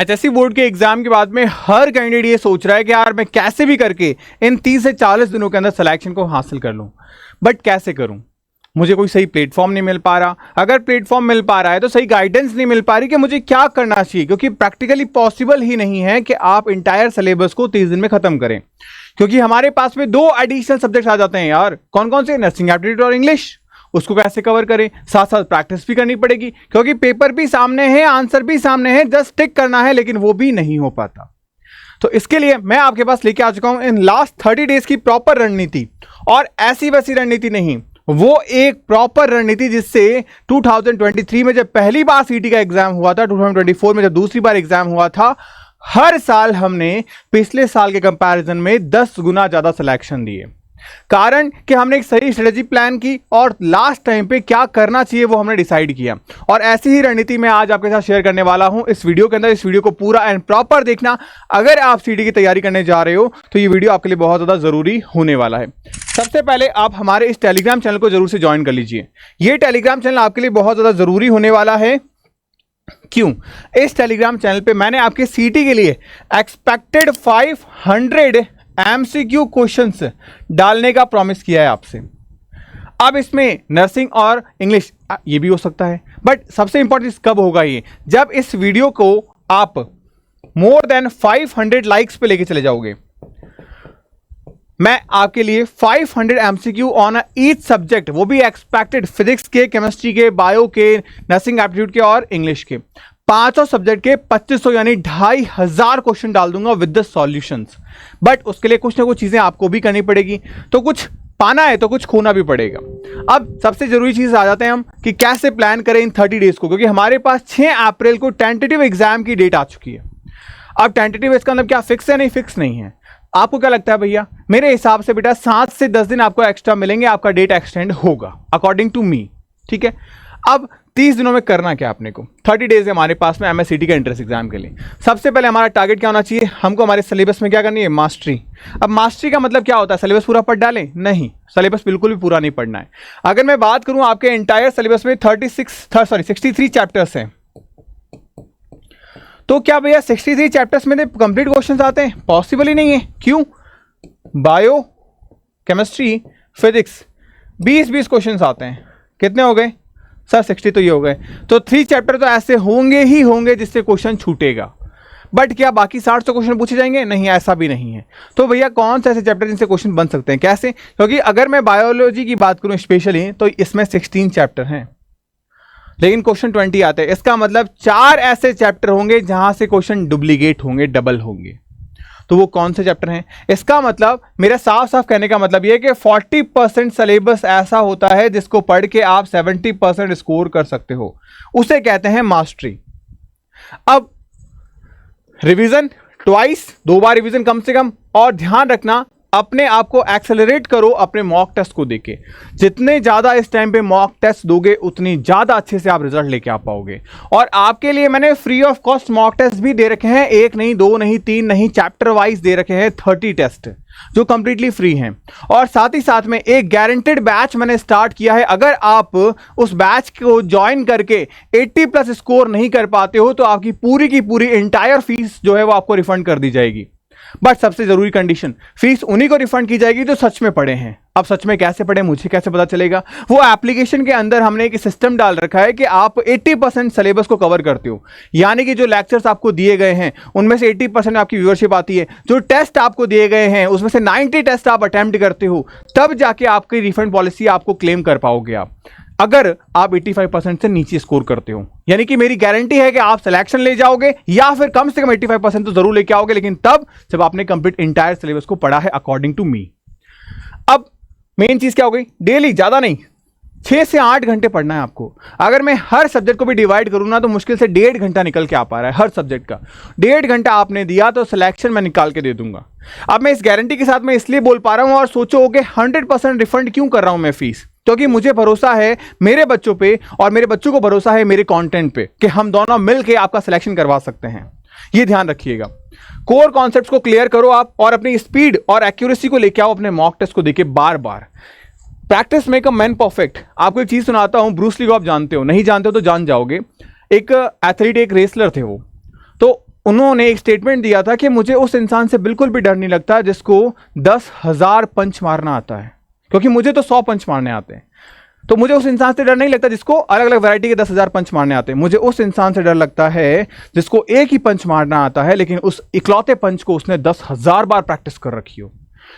HSC board के exam के बाद में हर कैंडिडेट ये सोच रहा है कि यार मैं कैसे भी करके इन 30 से 40 दिनों के अंदर सिलेक्शन को हासिल कर लूं, बट कैसे करूं? मुझे कोई सही प्लेटफॉर्म नहीं मिल पा रहा। अगर प्लेटफॉर्म मिल पा रहा है तो सही गाइडेंस नहीं मिल पा रही कि मुझे क्या करना चाहिए, क्योंकि प्रैक्टिकली पॉसिबल ही नहीं है कि आप इंटायर सिलेबस को 30 दिन में खत्म करें, क्योंकि हमारे पास में 2 एडिशनल सब्जेक्ट्स आ जाते हैं यार। कौन कौन से? नर्सिंग एप्टीट्यूड और इंग्लिश। उसको कैसे कवर करें? साथ साथ प्रैक्टिस भी करनी पड़ेगी, क्योंकि पेपर भी सामने है, आंसर भी सामने है, जस्ट टिक करना है, लेकिन वो भी नहीं हो पाता। तो इसके लिए मैं आपके पास लेके आ चुका हूं इन लास्ट 30 डेज की प्रॉपर रणनीति, और ऐसी वैसी रणनीति नहीं, वो एक प्रॉपर रणनीति जिससे 2023 में जब पहली बार सीटी का एग्जाम हुआ था, 2024 में जब दूसरी बार एग्जाम हुआ था, हर साल हमने पिछले साल के कंपैरिजन में 10 गुना ज्यादा सिलेक्शन दिए। कारण कि हमने एक सही स्ट्रेटजी प्लान की और लास्ट टाइम पे क्या करना चाहिए वो हमने डिसाइड किया, और ऐसी ही रणनीति मैं आज आपके साथ शेयर करने वाला हूं इस वीडियो के अंदर। इस वीडियो को पूरा एंड प्रॉपर देखना। अगर आप सीटी की तैयारी करने जा रहे हो तो ये वीडियो आपके लिए बहुत ज्यादा जरूरी होने वाला है। सबसे पहले आप हमारे इस टेलीग्राम चैनल को जरूर से ज्वाइन कर लीजिए। ये टेलीग्राम चैनल आपके लिए बहुत ज्यादा जरूरी होने वाला है। क्यों? इस टेलीग्राम चैनल पे मैंने आपके सीटी के लिए एक्सपेक्टेड 500 एमसीक्यू क्वेश्चंस डालने का प्रॉमिस किया है आपसे। अब इसमें नर्सिंग और इंग्लिश ये भी हो सकता है, बट सबसे इंपॉर्टेंट कब होगा ये? जब इस वीडियो को आप मोर देन 500 लाइक्स पे लेके चले जाओगे। मैं आपके लिए 500 एमसीक्यू ऑन ईच सब्जेक्ट, वो भी एक्सपेक्टेड, फिजिक्स के, केमिस्ट्री के, बायो के, नर्सिंग एप्टीट्यूड के और इंग्लिश के, पांचों सब्जेक्ट के 2500 यानी 2500 क्वेश्चन डाल दूंगा विद द सॉल्यूशंस। बट उसके लिए कुछ ना कुछ चीजें आपको भी करनी पड़ेगी, तो कुछ पाना है तो कुछ खोना भी पड़ेगा। अब सबसे जरूरी चीज आ जाते हैं हम कि कैसे प्लान करें इन 30 डेज को, क्योंकि हमारे पास 6 अप्रैल को टेंटेटिव एग्जाम की डेट आ चुकी है। अब टेंटेटिव इसका मतलब क्या फिक्स है? नहीं, फिक्स नहीं है। आपको क्या लगता है भैया? मेरे हिसाब से बेटा 7 से 10 दिन आपको एक्स्ट्रा मिलेंगे, आपका डेट एक्सटेंड होगा अकॉर्डिंग टू मी। ठीक है, अब 30 दिनों में करना क्या आपने को? 30 डेज है हमारे पास में एमएससीटी के एंट्रेंस एग्जाम के लिए। सबसे पहले हमारा टारगेट क्या होना चाहिए? हमको हमारे सिलेबस में क्या करनी है? मास्टरी। अब मास्टरी का मतलब क्या होता है? सिलेबस पूरा पढ़ डालें? नहीं, सिलेबस बिल्कुल भी पूरा नहीं पढ़ना है। अगर मैं बात करूं आपके एंटायर सिलेबस में 63 चैप्टर्स हैं, तो क्या भैया 63 चैप्टर्स में कंप्लीट क्वेश्चंस आते हैं? पॉसिबल ही नहीं है। क्यों? बायो, केमिस्ट्री, फिजिक्स 20-20 क्वेश्चंस आते हैं। कितने हो गए सर? 60 तो ये हो गए। तो 3 चैप्टर तो ऐसे होंगे ही होंगे जिससे क्वेश्चन छूटेगा। बट क्या बाकी 60 क्वेश्चन पूछे जाएंगे? नहीं, ऐसा भी नहीं है। तो भैया कौन से ऐसे चैप्टर जिनसे क्वेश्चन बन सकते हैं? कैसे? क्योंकि अगर मैं बायोलॉजी की बात करूं स्पेशली, तो इसमें 16 चैप्टर हैं, लेकिन क्वेश्चन 20 आते हैं। इसका मतलब 4 ऐसे चैप्टर होंगे जहां से क्वेश्चन डुप्लीकेट होंगे, डबल होंगे। तो वो कौन से चैप्टर हैं? इसका मतलब, मेरा साफ साफ कहने का मतलब यह कि 40% सिलेबस ऐसा होता है जिसको पढ़ के आप 70% स्कोर कर सकते हो, उसे कहते हैं मास्टरी। अब रिवीजन ट्वाइस, 2 बार रिवीजन कम से कम, और ध्यान रखना अपने आप को एक्सेलरेट करो अपने मॉक टेस्ट को देके। जितने ज्यादा इस टाइम पे मॉक टेस्ट दोगे उतनी ज्यादा अच्छे से आप रिजल्ट लेके आ पाओगे। और आपके लिए मैंने free of cost mock test भी दे रखे हैं, 1 नहीं, 2 नहीं, 3 नहीं, चैप्टर वाइज दे रखे हैं 30 टेस्ट जो कंप्लीटली फ्री हैं। और साथ ही साथ में एक गारंटेड बैच मैंने स्टार्ट किया है। अगर आप उस बैच को ज्वाइन करके 80+ स्कोर नहीं कर पाते हो तो आपकी पूरी की पूरी इंटायर फीस जो है वो आपको रिफंड कर दी जाएगी। बट सबसे जरूरी कंडीशन, फीस उन्हीं को रिफंड की जाएगी जो सच में पढ़े हैं। अब सच में कैसे पढ़े, मुझे कैसे पता चलेगा? वो एप्लीकेशन के अंदर हमने एक सिस्टम डाल रखा है कि आप 80% सिलेबस को कवर करते हो, यानी कि जो लेक्चर्स आपको दिए गए हैं उनमें से 80% आपकी व्यूअरशिप आती है। जो टेस्ट आपको दिए गए हैं उसमें से 90 टेस्ट आप अटेम्प्ट करते हो, तब जाके आपकी रिफंड पॉलिसी आपको क्लेम कर पाओगे आप, अगर आप 85% से नीचे स्कोर करते हो। यानी कि मेरी गारंटी है कि आप सिलेक्शन ले जाओगे, या फिर कम से कम 85% तो जरूर लेके आओगे, लेकिन तब जब आपने कंप्लीट इंटायर सिलेबस को पढ़ा है अकॉर्डिंग टू मी। अब मेन चीज क्या हो गई? डेली, ज्यादा नहीं, 6 से 8 घंटे पढ़ना है आपको। अगर मैं हर सब्जेक्ट को भी डिवाइड करूँ ना तो मुश्किल से 1.5 घंटा निकल के आ पा रहा है हर सब्जेक्ट का। 1.5 घंटा आपने दिया तो सिलेक्शन मैं निकाल के दे दूंगा। अब मैं इस गारंटी के साथ मैं इसलिए बोल पा रहा हूं, और सोचोगे 100% रिफंड क्यों कर रहा हूं मैं फीस? क्योंकि मुझे भरोसा है मेरे बच्चों पे, और मेरे बच्चों को भरोसा है मेरे कंटेंट पे कि हम दोनों मिलकर आपका सिलेक्शन करवा सकते हैं। ये ध्यान रखिएगा। कोर कॉन्सेप्ट्स को क्लियर करो आप, और अपनी स्पीड और एक्यूरेसी को लेके आओ अपने मॉक टेस्ट को देके बार बार। Practice make a man perfect. आपको एक चीज सुनाता हूं, ब्रूस ली को आप जानते हो, नहीं जानते हो तो जान जाओगे। एक एथलीट, एक रेसलर थे वो, तो उन्होंने एक स्टेटमेंट दिया था कि मुझे उस इंसान से बिल्कुल भी डर नहीं लगता जिसको 10,000 पंच मारना आता है, क्योंकि मुझे तो 100 पंच मारने आते हैं। तो मुझे उस इंसान से डर नहीं लगता जिसको अलग अलग वैरायटी के 10,000 पंच मारने आते हैं। मुझे उस इंसान से डर लगता है जिसको एक ही पंच मारना आता है, लेकिन उस इकलौते पंच को उसने 10,000 बार प्रैक्टिस कर रखी हो,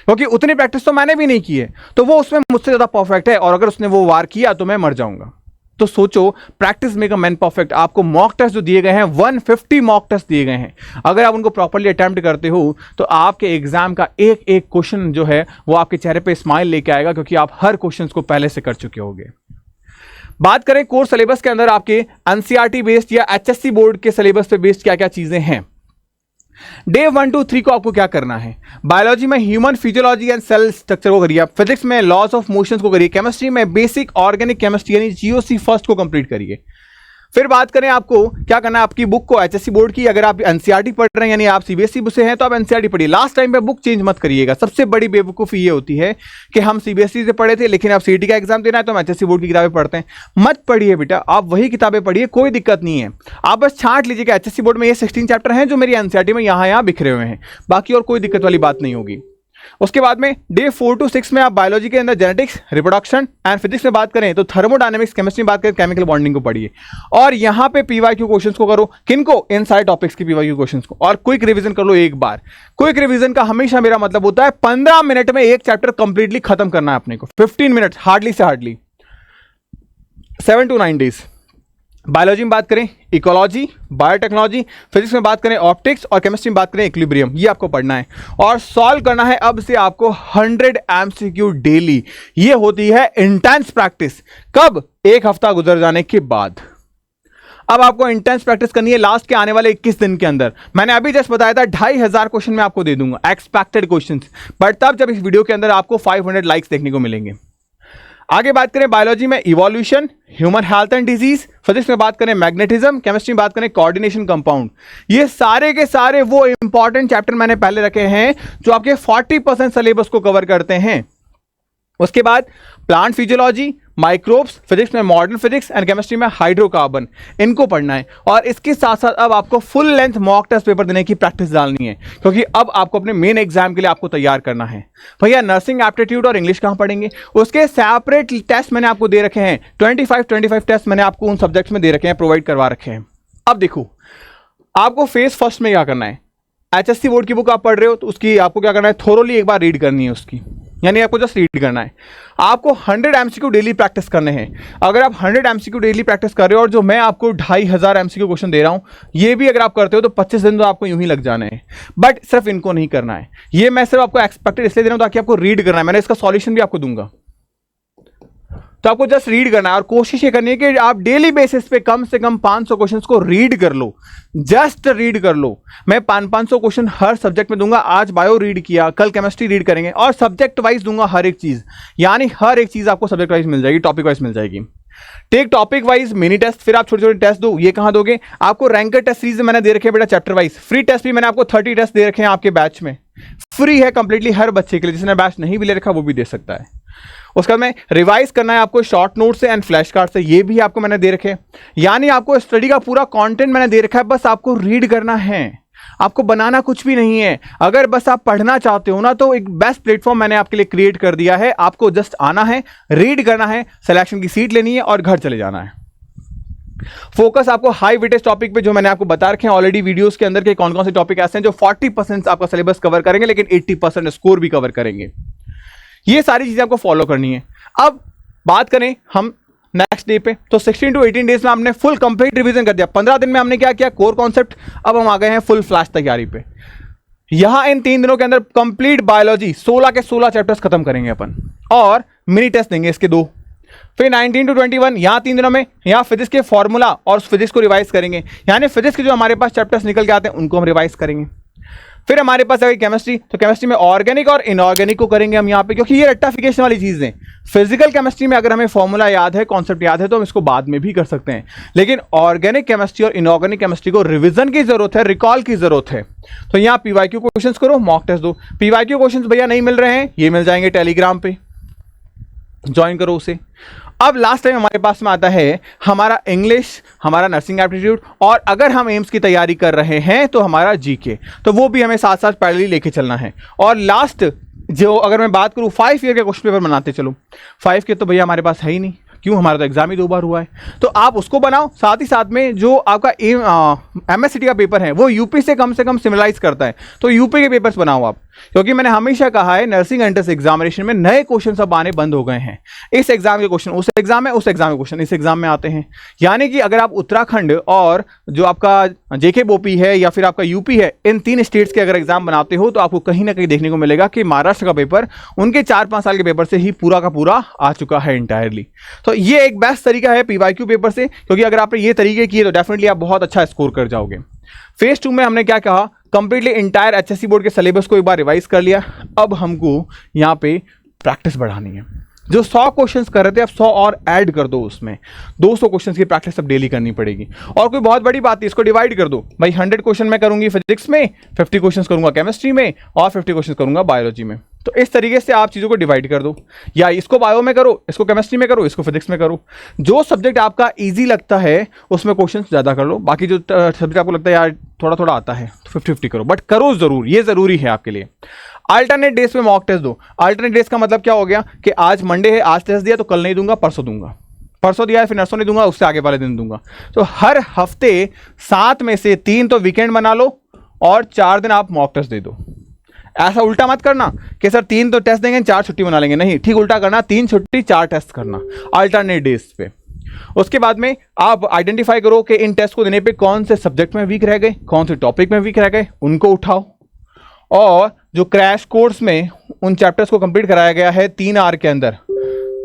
क्योंकि उतनी प्रैक्टिस तो मैंने भी नहीं की है, तो वो उसमें मुझसे ज्यादा परफेक्ट है, और अगर उसने वो वार किया तो मैं मर जाऊंगा। तो सोचो, practice make a man perfect. आपको मॉक टेस्ट जो दिए गए हैं, 150 मॉक टेस्ट दिए गए हैं, अगर आप उनको प्रॉपर्ली अटेम्प्ट करते हो तो आपके एग्जाम का एक एक क्वेश्चन जो है वो आपके चेहरे पे स्माइल लेके आएगा, क्योंकि आप हर क्वेश्चन को पहले से कर चुके होंगे। बात करें कोर्स सिलेबस के अंदर आपके एनसीईआरटी बेस्ड या एचएससी बोर्ड के सिलेबस पे बेस्ड क्या क्या चीजें हैं। डे 1 to 3 को आपको क्या करना है? बायोलॉजी में human physiology and cell structure को करिए, फिजिक्स में लॉज ऑफ मोशंस को करिए, केमिस्ट्री में बेसिक ऑर्गेनिक केमिस्ट्री यानी जीओसी फर्स्ट को कंप्लीट करिए। फिर बात करें आपको क्या करना है, आपकी बुक को एचएससी बोर्ड की, अगर आप एनसीईआरटी पढ़ रहे हैं यानी आप सीबीएसई से हैं तो आप एनसीईआरटी पढ़िए। लास्ट टाइम पे बुक चेंज मत करिएगा। सबसे बड़ी बेवकूफ़ी ये होती है कि हम सीबीएसई से पढ़े थे, लेकिन आप सीईटी का एग्जाम देना है तो हम एचएससी बोर्ड की किताबें पढ़ते हैं। मत पढ़िए बेटा, आप वही किताबें पढ़िए, कोई दिक्कत नहीं है। आप बस छांट लीजिएगा एचएससी बोर्ड में ये 16 चैप्टर हैं जो मेरी एनसीईआरटी में यहाँ बिखरे हुए हैं, बाकी और कोई दिक्कत वाली बात नहीं होगी। उसके बाद में डे 4 to 6 में आप बायोलॉजी के अंदर जेनेटिक्स, रिप्रोडक्शन एंड फिजिक्स में बात करें तो थर्मोडायनेमिक्स, केमिस्ट्री में बात करें केमिकल बॉन्डिंग को पढ़िए, और यहां पे पीवाईक्यू क्वेश्चंस को करो। किनको? इन सारे टॉपिक्स की पीवाईक्यू क्वेश्चंस को, और क्विक रिवीजन कर लो एक बार। क्विक रिवीजन का हमेशा मेरा मतलब होता है 15 मिनट में एक चैप्टर कंप्लीटली खत्म करना है अपने को, 15 मिनट हार्डली से हार्डली, 7 to 9 डेज। बायोलॉजी में बात करें इकोलॉजी, बायोटेक्नोलॉजी, फिजिक्स में बात करें ऑप्टिक्स, और केमिस्ट्री में बात करें इक्विलिब्रियम। ये आपको पढ़ना है और सॉल्व करना है अब से आपको 100 एमसीक्यू डेली। ये होती है इंटेंस प्रैक्टिस। कब? एक हफ्ता गुजर जाने के बाद। अब आपको इंटेंस प्रैक्टिस करनी है लास्ट के आने वाले 21 दिन के अंदर। मैंने अभी जस्ट बताया था 2500 क्वेश्चन मैं आपको दे दूंगा, एक्सपेक्टेड क्वेश्चंस, बट तब जब इस वीडियो के अंदर आपको 500 लाइक्स देखने को मिलेंगे। आगे बात करें बायोलॉजी में evolution, human health and disease, physics में बात करें मैग्नेटिज्म, केमिस्ट्री में बात करें कोऑर्डिनेशन कंपाउंड। ये सारे के सारे वो इंपॉर्टेंट चैप्टर मैंने पहले रखे हैं जो आपके 40% सिलेबस को कवर करते हैं। उसके बाद प्लांट फिजियोलॉजी, माइक्रोब्स, फिजिक्स में मॉडर्न फिजिक्स एंड केमिस्ट्री में हाइड्रोकार्बन, इनको पढ़ना है। और इसके साथ साथ अब आपको full length mock test paper देने की प्रैक्टिस डालनी है, क्योंकि अब आपको अपने मेन एग्जाम के लिए आपको तैयार करना है। भैया नर्सिंग एप्टीट्यूड और इंग्लिश कहाँ पढ़ेंगे? उसके सेपरेट टेस्ट मैंने आपको दे रखे हैं, 25 टेस्ट मैंने आपको उन सब्जेक्ट्स में दे रखे हैं, प्रोवाइड करवा रखे हैं। अब देखो, आपको फेज फर्स्ट में क्या करना है, एचएससी बोर्ड की बुक आप पढ़ रहे हो तो उसकी आपको क्या करना है, थोरोली एक बार रीड करनी है उसकी, यानी आपको जस्ट रीड करना है। आपको 100 एमसीक्यू डेली प्रैक्टिस करने हैं। अगर आप 100 एमसीक्यू डेली प्रैक्टिस कर रहे हो और जो मैं आपको 2500 एमसीक्यू क्वेश्चन दे रहा हूं, ये भी अगर आप करते हो तो 25 दिन तो आपको यूं ही लग जाने हैं। बट सिर्फ इनको नहीं करना है, ये मैं सिर्फ आपको एक्सपेक्टेड इसलिए दे रहा हूं ताकि आपको रीड करना है। मैंने इसका सॉल्यूशन भी आपको दूंगा, तो आपको जस्ट रीड करना है और कोशिश ये करनी है कि आप डेली बेसिस पे कम से कम 500 क्वेश्चंस को रीड कर लो, जस्ट रीड कर लो। मैं 500 क्वेश्चन हर सब्जेक्ट में दूंगा। आज बायो रीड किया, कल केमिस्ट्री रीड करेंगे, और सब्जेक्ट वाइज दूंगा हर एक चीज, यानी हर एक चीज आपको सब्जेक्ट वाइज मिल जाएगी, टॉपिक वाइज मिल जाएगी। Take topic wise mini test, फिर आप छोटे छोटे टेस्ट दो। ये कहां दोगे? आपको रैंकर टेस्ट सीरीज मैंने दे रखे हैं बेटा चैप्टर वाइज। फ्री टेस्ट भी मैंने आपको 30 टेस्ट दे रखे हैं आपके बैच में, फ्री है कंप्लीटली हर बच्चे के लिए। जिसने बैच नहीं भी ले रखा वो भी दे सकता है। उसके बाद में रिवाइज करना है आपको शॉर्ट नोट से एंड फ्लैश कार्ड से, ये भी आपको मैंने दे रखे हैं। यानी आपको स्टडी का पूरा कंटेंट मैंने दे रखा है, बस आपको रीड करना है, आपको बनाना कुछ भी नहीं है। अगर बस आप पढ़ना चाहते हो ना, तो एक बेस्ट प्लेटफॉर्म मैंने आपके लिए क्रिएट कर दिया है। आपको जस्ट आना है, रीड करना है, सिलेक्शन की सीट लेनी है और घर चले जाना है। फोकस आपको हाई वेटेज टॉपिक पे जो मैंने आपको बता रखे हैं ऑलरेडी वीडियोस के अंदर के कौन कौन से टॉपिक ऐसे हैं जो 40% आपका सिलेबस कवर करेंगे, लेकिन 80% स्कोर भी कवर करेंगे। ये सारी चीजें आपको फॉलो करनी है। अब बात करें हम नेक्स्ट डे पे, तो 16 to 18 डेज में हमने फुल कंप्लीट रिवीजन कर दिया। 15 दिन में हमने क्या किया, कोर कॉन्सेप्ट। अब हम आ गए हैं फुल फ्लैश तैयारी पे। यहां इन 3 दिनों के अंदर कंप्लीट बायोलॉजी 16 के 16 चैप्टर्स खत्म करेंगे अपन, और मिनी टेस्ट देंगे इसके 2। फिर 19 to 21 यहां 3 दिनों में यहां फिजिक्स के फॉर्मूला और फिजिक्स को रिवाइज करेंगे, यानी फिजिक्स के जो हमारे पास चैप्टर्स निकल के आते हैं उनको हम रिवाइज करेंगे। फिर हमारे पास अगर केमिस्ट्री, तो केमिस्ट्री में ऑर्गेनिक और इनऑर्गेनिक को करेंगे हम यहाँ पे, क्योंकि ये रट्टाफिकेशन वाली चीज है। फिजिकल केमिस्ट्री में अगर हमें फॉर्मूला याद है, कॉन्सेप्ट याद है, तो हम इसको बाद में भी कर सकते हैं, लेकिन ऑर्गेनिक केमिस्ट्री और इनऑर्गेनिक केमिस्ट्री को रिवीजन की जरूरत है, रिकॉल की जरूरत है। तो यहाँ पीवाईक्यू क्वेश्चंस करो, मॉक टेस्ट दो। पीवाईक्यू क्वेश्चंस भैया नहीं मिल रहे हैं, ये मिल जाएंगे टेलीग्राम पे, ज्वाइन करो उसे। अब लास्ट टाइम हमारे पास में आता है हमारा इंग्लिश, हमारा नर्सिंग एप्टीट्यूड, और अगर हम एम्स की तैयारी कर रहे हैं तो हमारा जीके, तो वो भी हमें साथ साथ पैरेलली लेके चलना है। और लास्ट जो अगर मैं बात करूं 5 ईयर के क्वेश्चन पेपर बनाते चलो, 5 के तो भैया हमारे पास है ही नहीं, क्यों, हमारा तो एग्जाम ही 2 बार हुआ है, तो आप उसको बनाओ। साथ ही साथ में जो आपका MSCT का पेपर है वो यूपी से कम सिमिलराइज करता है, तो यूपी के पेपर्स बनाओ आप, क्योंकि मैंने हमेशा कहा है नर्सिंग एंट्रेंस एग्जामिनेशन में नए क्वेश्चन सब आने बंद हो गए हैं। इस एग्जाम के क्वेश्चन उस एग्जाम में, उस एग्जाम के क्वेश्चन इस एग्जाम में आते हैं। यानी कि अगर आप उत्तराखंड और जो आपका जेके बोपी है या फिर आपका यूपी है, इन 3 स्टेट्स के अगर एग्जाम बनाते हो तो आपको कहीं ना कहीं देखने को मिलेगा कि महाराष्ट्र का पेपर उनके 4-5 साल के पेपर से ही पूरा का पूरा आ चुका है इंटायरली। तो ये एक बेस्ट तरीका है पीवाईक्यू पेपर से, क्योंकि अगर आपने ये तरीके किए तो डेफिनेटली आप बहुत अच्छा स्कोर कर जाओगे। फेज 2 में हमने क्या कहा, कंप्लीटली इंटायर HSC बोर्ड के सिलेबस को एक बार रिवाइज कर लिया। अब हमको यहाँ पे प्रैक्टिस बढ़ानी है। जो 100 क्वेश्चंस कर रहे थे अब 100 और ऐड कर दो, उसमें 200 क्वेश्चंस की प्रैक्टिस अब डेली करनी पड़ेगी। और कोई बहुत बड़ी बात नहीं, इसको डिवाइड कर दो भाई, 100 क्वेश्चन मैं करूंगी फिजिक्स में, 50 क्वेश्चंस करूंगा केमिस्ट्री में, और 50 क्वेश्चन करूंगा बायोलॉजी में। तो इस तरीके से आप चीज़ों को डिवाइड कर दो, या इसको बायो में करो, इसको केमिस्ट्री में करो, इसको फिजिक्स में करो। जो सब्जेक्ट आपका ईजी लगता है उसमें क्वेश्चन ज़्यादा कर लो, बाकी जो सब्जेक्ट आपको लगता है यार थोड़ा थोड़ा आता है तो 50-50 करो, बट करो ज़रूर, ये ज़रूरी है आपके लिए। अल्टरनेट डेज पे मॉक टेस्ट दो। अल्टरनेट डेज का मतलब क्या हो गया कि आज मंडे है, आज टेस्ट दिया तो कल नहीं दूंगा, परसों दूंगा, परसों दिया है फिर नरसों नहीं दूंगा, उससे आगे वाले दिन दूंगा। तो हर हफ्ते 7 में से 3 तो वीकेंड बना लो और 4 दिन आप मॉक टेस्ट दे दो। ऐसा उल्टा मत करना कि सर 3 तो टेस्ट देंगे 4 छुट्टी बना लेंगे, नहीं, ठीक उल्टा करना, 3 छुट्टी 4 टेस्ट करना अल्टरनेट डेज पे। उसके बाद में आप आइडेंटिफाई करो कि इन टेस्ट को देने पे कौन से सब्जेक्ट में वीक रह गए, कौन से टॉपिक में वीक रह गए, उनको उठाओ। और जो क्रैश कोर्स में उन चैप्टर्स को कंप्लीट कराया गया है 3 आवर के अंदर,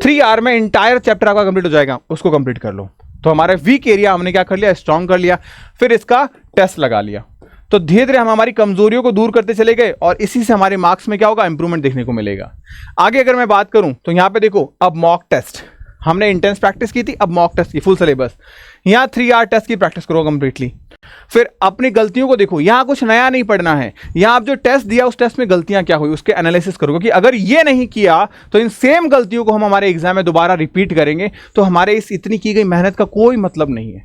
3 आवर में इंटायर चैप्टर आपका कंप्लीट हो जाएगा, उसको कंप्लीट कर लो। तो हमारे वीक एरिया हमने क्या कर लिया, स्ट्रांग कर लिया, फिर इसका टेस्ट लगा लिया। तो धीरे धीरे हम हमारी कमजोरियों को दूर करते चले गए और इसी से हमारे मार्क्स में क्या होगा, इंप्रूवमेंट देखने को मिलेगा। आगे अगर मैं बात करूं तो यहां पे देखो, अब मॉक टेस्ट हमने इंटेंस प्रैक्टिस की थी, अब मॉक टेस्ट की फुल सिलेबस, यहां 3 आवर टेस्ट की प्रैक्टिस करो कंप्लीटली। फिर अपनी गलतियों को देखो, यहां कुछ नया नहीं पढ़ना है, यहां आप जो टेस्ट दिया उस टेस्ट में गलतियां क्या हुई उसके एनालिसिस करो, क्योंकि अगर ये नहीं किया तो इन सेम गलतियों को हम हमारे एग्जाम में दोबारा रिपीट करेंगे, तो हमारे इस इतनी की गई मेहनत का कोई मतलब नहीं है।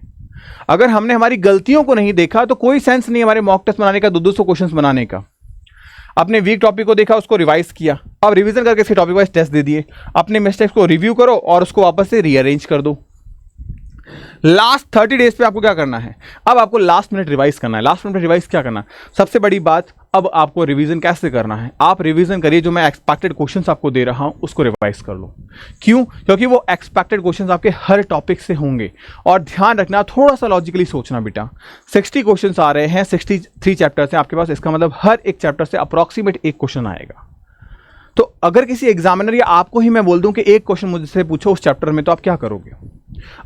अगर हमने हमारी गलतियों को नहीं देखा तो कोई सेंस नहीं हमारे मॉक टेस्ट बनाने का, 200 क्वेश्चंस बनाने का। अपने वीक टॉपिक को देखा, उसको रिवाइज किया, अब रिवीजन करके इसके टॉपिक वाइज टेस्ट दे दिए, अपने मिस्टेक्स को रिव्यू करो और उसको वापस से रीअरेंज कर दो। लास्ट 30 डेज पे आपको क्या करना है, अब आपको लास्ट मिनट रिवाइज करना है। लास्ट मिनट रिवाइज क्या करना, सबसे बड़ी बात, अब आपको रिवीजन कैसे करना है, आप रिवीजन करिए, जो मैं एक्सपेक्टेड क्वेश्चंस आपको दे रहा हूं उसको रिवाइज कर लो। क्यों, क्योंकि वो एक्सपेक्टेड क्वेश्चंस आपके हर टॉपिक से होंगे। और ध्यान रखना, थोड़ा सा लॉजिकली सोचना बेटा, 60 क्वेश्चंस आ रहे हैं, 63 चैप्टर्स हैं आपके पास, इसका मतलब हर एक चैप्टर से अप्रॉक्सीमेट एक क्वेश्चन आएगा। तो अगर किसी एग्जामिनर या आपको ही मैं बोल दूं कि एक क्वेश्चन मुझसे पूछो उस चैप्टर में, तो आप क्या करोगे,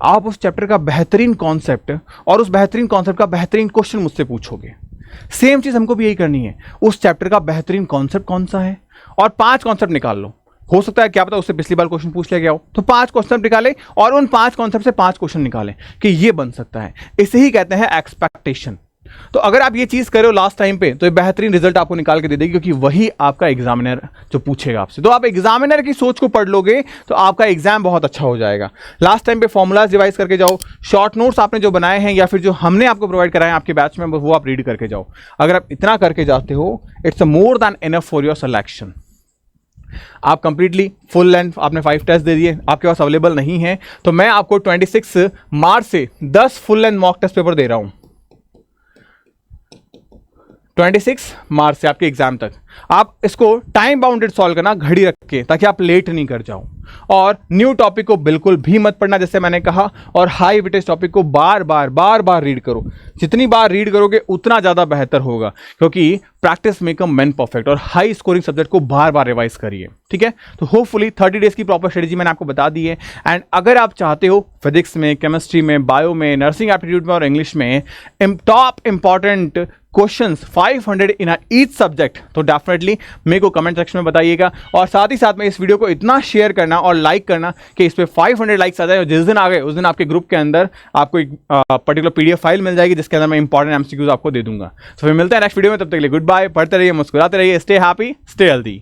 आप उस चैप्टर का बेहतरीन कॉन्सेप्ट और उस बेहतरीन कॉन्सेप्ट का बेहतरीन क्वेश्चन मुझसे पूछोगे। सेम चीज हमको भी यही करनी है, उस चैप्टर का बेहतरीन कॉन्सेप्ट कौन सा है और 5 कॉन्सेप्ट निकाल लो। हो सकता है क्या पता उससे पिछली बार क्वेश्चन पूछ लिया गया हो, तो 5 कॉन्सेप्ट निकाले और उन 5 कॉन्सेप्ट से 5 क्वेश्चन निकालें कि ये बन सकता है। इसे ही कहते हैं एक्सपेक्टेशन। तो अगर आप ये चीज करो लास्ट टाइम पे, तो ये बेहतरीन रिजल्ट आपको निकाल के दे देगी, क्योंकि वही आपका एग्जामिनर जो पूछेगा आपसे। तो आप एग्जामिनर की सोच को पढ़ लोगे तो आपका एग्जाम बहुत अच्छा हो जाएगा। लास्ट टाइम पे फॉर्मूलाज रिवाइज करके जाओ, शॉर्ट नोट्स आपने जो बनाए हैं या फिर जो हमने आपको प्रोवाइड कराए हैं आपके बैच में, वो आप रीड करके जाओ। अगर आप इतना करके जाते हो, it's more than enough for your selection. आप कंप्लीटली फुल लेंथ आपने 5 टेस्ट दे दिए, आपके पास अवेलेबल नहीं है, तो मैं आपको 26 मार्च से 10 full length mock test paper दे रहा हूं। 26 मार्च से आपके एग्जाम तक आप इसको टाइम बाउंडेड सॉल्व करना, घड़ी रख के, ताकि आप लेट नहीं कर जाओ। और न्यू टॉपिक को बिल्कुल भी मत पढ़ना, जैसे मैंने कहा, और हाई वेटेज टॉपिक को बार बार रीड करो। जितनी बार रीड करोगे उतना ज्यादा बेहतर होगा, क्योंकि प्रैक्टिस मेकम मैन परफेक्ट। और हाई स्कोरिंग सब्जेक्ट को बार बार रिवाइज करिए, ठीक है। तो होपफुली 30 डेज की प्रॉपर स्ट्रेटेजी मैंने आपको बता दी है। एंड अगर आप चाहते हो फिजिक्स में, केमिस्ट्री में, बायो में, नर्सिंग एप्टीट्यूड में और इंग्लिश में top important questions 500 in each subject, तो डेफिनेटली मेरे को कमेंट सेक्शन में बताइएगा। और साथ ही साथ में इस वीडियो को इतना शेयर करना और लाइक करना कि इस पे 500 लाइक्स आ जाए, और जिस दिन आ गए उस दिन आपके ग्रुप के अंदर आपको एक पर्टिकुलर PDF फाइल मिल जाएगी, जिसके अंदर मैं इंपॉर्टेंट MCQs आपको दे दूंगा। तो फिर मिलते हैं नेक्स्ट वीडियो में, तब तक के लिए गुड बाय। पढ़ते रहिए, मुस्कुराते रहिए, स्टे हैप्पी, स्टे हेल्दी।